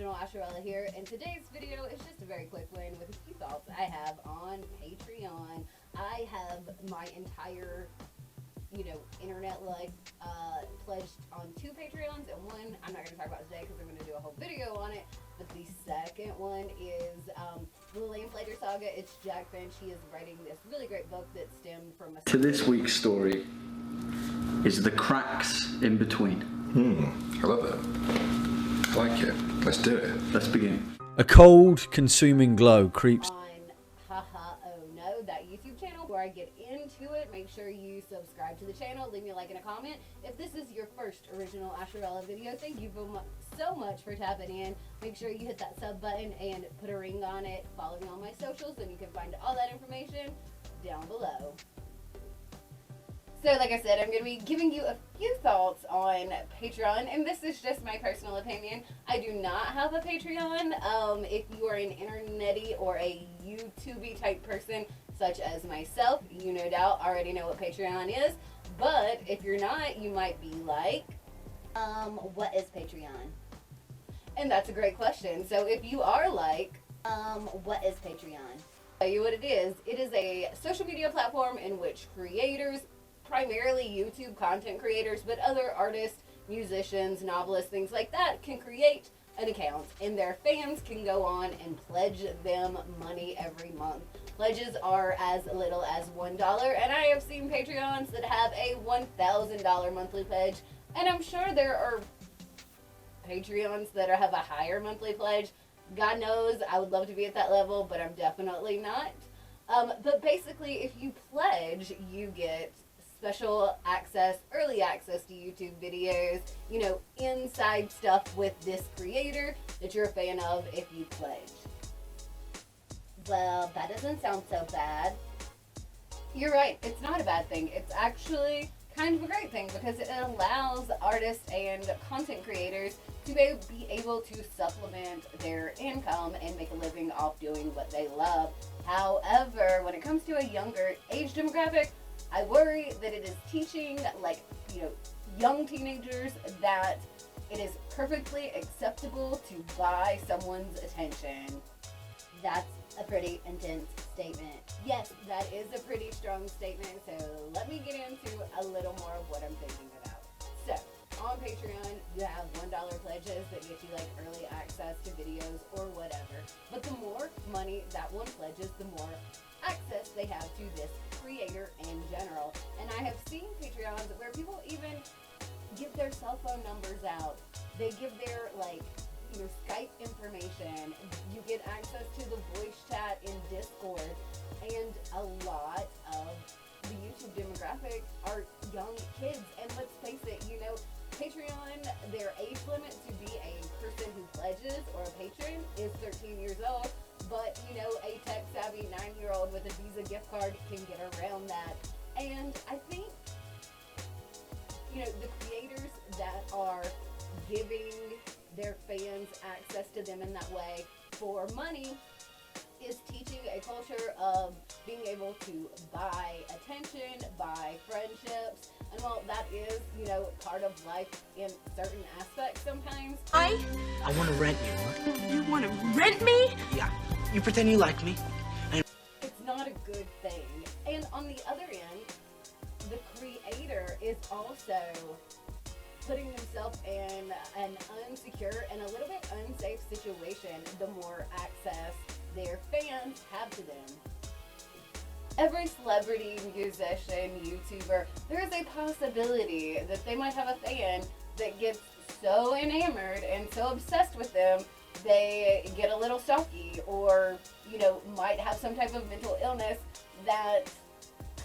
channel, Asherella here, and today's video is just a very quick one with a few thoughts I have on Patreon. I have my entire, internet life pledged on 2 Patreons, and one I'm not going to talk about today because I'm going to do a whole video on it, but the second one is the Slayin saga. It's Jack Finch. He is writing this really great book that stemmed from a... To this week's story is The Cracks in Between. I love it. I like it. Let's do it. Let's begin. A cold, consuming glow creeps on OhNo, that YouTube channel. Before I get into it, make sure you subscribe to the channel, leave me a like and a comment. If this is your first original Asherella video, thank you so much for tapping in. Make sure you hit that sub button and put a ring on it. Follow me on my socials and you can find all that information down below. So like I said, I'm going to be giving you a few thoughts on Patreon, and this is just my personal opinion. I do not have a Patreon. If you are an internety or a YouTubey type person, such as myself, you no doubt already know what Patreon is. But if you're not, you might be like, what is Patreon? And that's a great question. So if you are like, what is Patreon? I'll tell you what it is. It is a social media platform in which creators, primarily YouTube content creators, but other artists, musicians, novelists, things like that, can create an account, and their fans can go on and pledge them money every month. Pledges are as little as $1, and I have seen Patreons that have a $1,000 monthly pledge, and I'm sure there are Patreons that have a higher monthly pledge. God knows, I would love to be at that level, but I'm definitely not. But basically, if you pledge, you get special access, early access to YouTube videos, inside stuff with this creator that you're a fan of if you pledge. Well, that doesn't sound so bad. You're right, it's not a bad thing. It's actually kind of a great thing because it allows artists and content creators to be able to supplement their income and make a living off doing what they love. However, when it comes to a younger age demographic, I worry that it is teaching, young teenagers that it is perfectly acceptable to buy someone's attention. That's a pretty intense statement. Yes, that is a pretty strong statement, so let me get into a little more of what I'm thinking about. So, on Patreon, you have $1 pledges that get you early access to videos or whatever. But the more money that one pledges, the more access they have to this creator in general. And I have seen Patreons where people even give their cell phone numbers out. They give their Skype information. You get access to the voice chat in Discord, and a lot of the YouTube demographic are young kids. And let's face it, Patreon, their age limit to be a person who pledges or a patron is 13 years old. But, a tech-savvy 9-year-old with a Visa gift card can get around that. And I think, the creators that are giving their fans access to them in that way for money is teaching a culture of being able to buy attention, buy friendships. And while that is, part of life in certain aspects sometimes. I want to rent you. What? You want to rent me? Yeah. You pretend you like me. It's not a good thing. And on the other end, the creator is also putting themselves in an unsecure and a little bit unsafe situation the more access their fans have to them. Every celebrity, musician, YouTuber, there is a possibility that they might have a fan that gets so enamored and so obsessed with them, they get a little stalky or, might have some type of mental illness that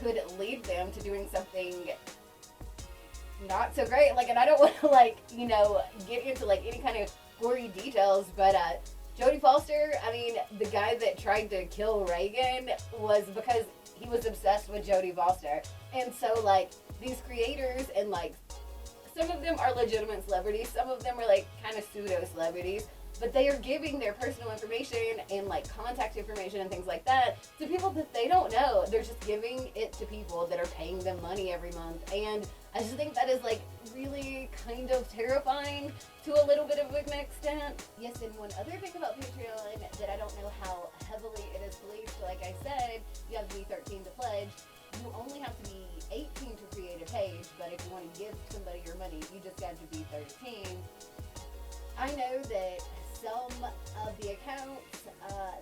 could lead them to doing something not so great. And I don't want to, get into, any kind of gory details, but, Jodie Foster, the guy that tried to kill Reagan was because he was obsessed with Jodie Foster. And so, these creators and, some of them are legitimate celebrities, some of them are, kind of pseudo-celebrities, but they are giving their personal information and, contact information and things like that to people that they don't know. They're just giving it to people that are paying them money every month. And I just think that is like really kind of terrifying to a little bit of an extent. Yes, and one other thing about Patreon that I don't know how heavily it is policed, like I said, you have to be 13 to pledge. You only have to be 18 to create a page, but if you want to give somebody your money, you just got to be 13. I know that some of the accounts,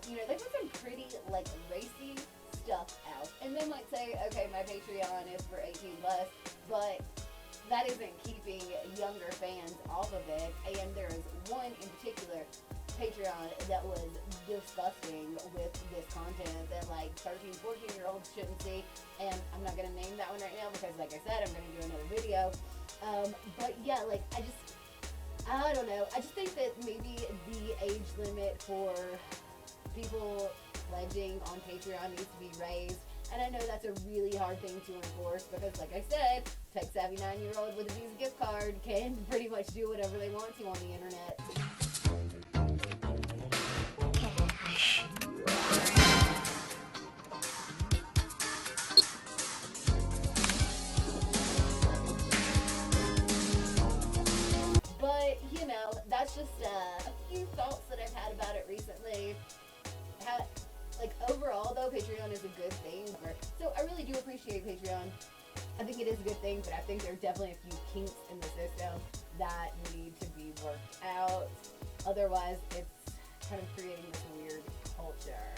they put some pretty, like, racy stuff out. And they might say, okay, my Patreon is for 18 plus, but that isn't keeping younger fans off of it. And there is one in particular Patreon that was disgusting with this content that, like, 13, 14-year-olds shouldn't see. And I'm not going to name that one right now because, like I said, I'm going to do another video. But, yeah, like, I don't know. I just think that maybe the age limit for people pledging on Patreon needs to be raised. And I know that's a really hard thing to enforce because, like I said, tech-savvy 9-year-old with a Visa gift card can pretty much do whatever they want to on the internet. But, that's just a few thoughts that I've had about it recently. Overall, though, Patreon is a good thing. So I really do appreciate Patreon. I think it is a good thing, but I think there are definitely a few kinks in the system that need to be worked out. Otherwise, it's kind of creating this weird culture.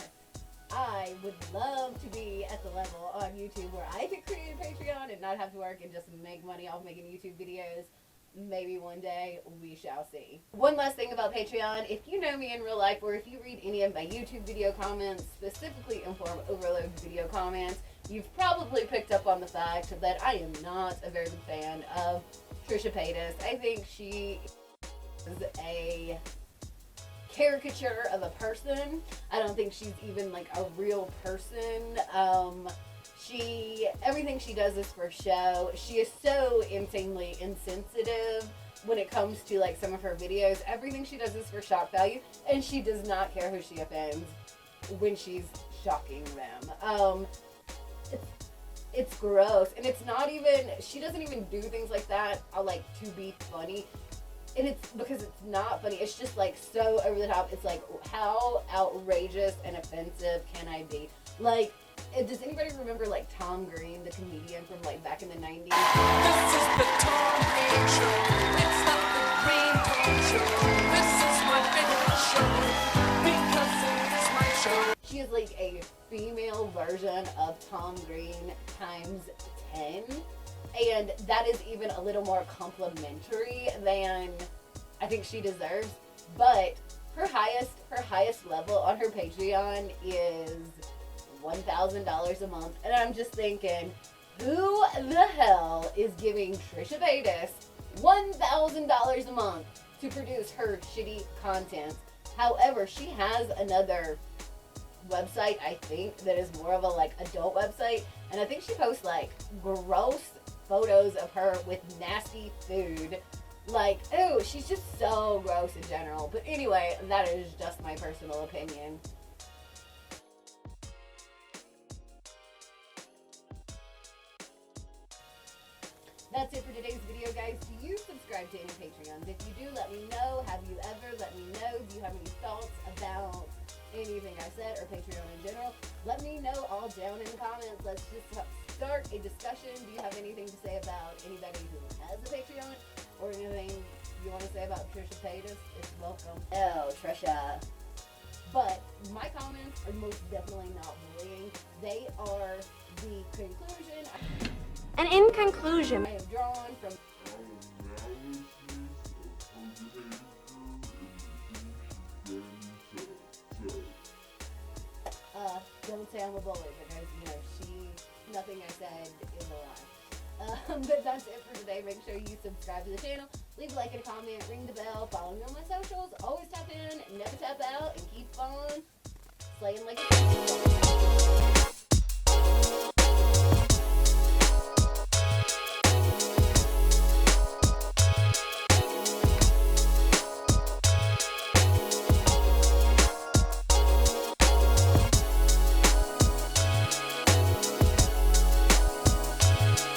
I would love to be at the level on YouTube where I could create a Patreon and not have to work and just make money off making YouTube videos. Maybe one day, we shall see. One last thing about Patreon, if you know me in real life or if you read any of my YouTube video comments, specifically Inform Overload video comments, you've probably picked up on the fact that I am not a very big fan of Trisha. I think she is a caricature of a person. I don't think she's even like a real person. Everything she does is for show. She is so insanely insensitive when it comes to like some of her videos. Everything she does is for shock value, and she does not care who she offends when she's shocking them. It's gross, and it's not even, she doesn't even do things like that like to be funny. And it's because it's not funny. It's just like so over the top. It's like, how outrageous and offensive can I be? Like, does anybody remember like Tom Green, the comedian from like back in the 90s? This is the Tom Green Show. It's not the Green Tom Show. This is my favorite show because it's my show. She is like a female version of Tom Green times 10. And that is even a little more complimentary than I think she deserves. But her highest level on her Patreon is $1,000 a month. And I'm just thinking, who the hell is giving Trisha $1,000 a month to produce her shitty content? However, she has another website, I think, that is more of a like adult website. And I think she posts like gross photos of her with nasty food. Like, ew, she's just so gross in general. But anyway, that is just my personal opinion. That's it for today's video, guys. Do you subscribe to any Patreons? If you do, let me know. Have you ever? Let me know. Do you have any thoughts about anything I said or Patreon in general? Let me know all down in the comments. Let's just start a discussion. Do you have anything to say about anybody who has a Patreon? Or anything you want to say about Trisha Paytas? It's welcome. Oh, Trisha. But my comments are most definitely not bullying. They are the conclusion. And in conclusion, I have drawn from don't say I'm a bully because, nothing I said is a lie. But that's it for today. Make sure you subscribe to the channel, leave a like and a comment, ring the bell, follow me on my socials, always tap in, never tap out, and keep on slaying like a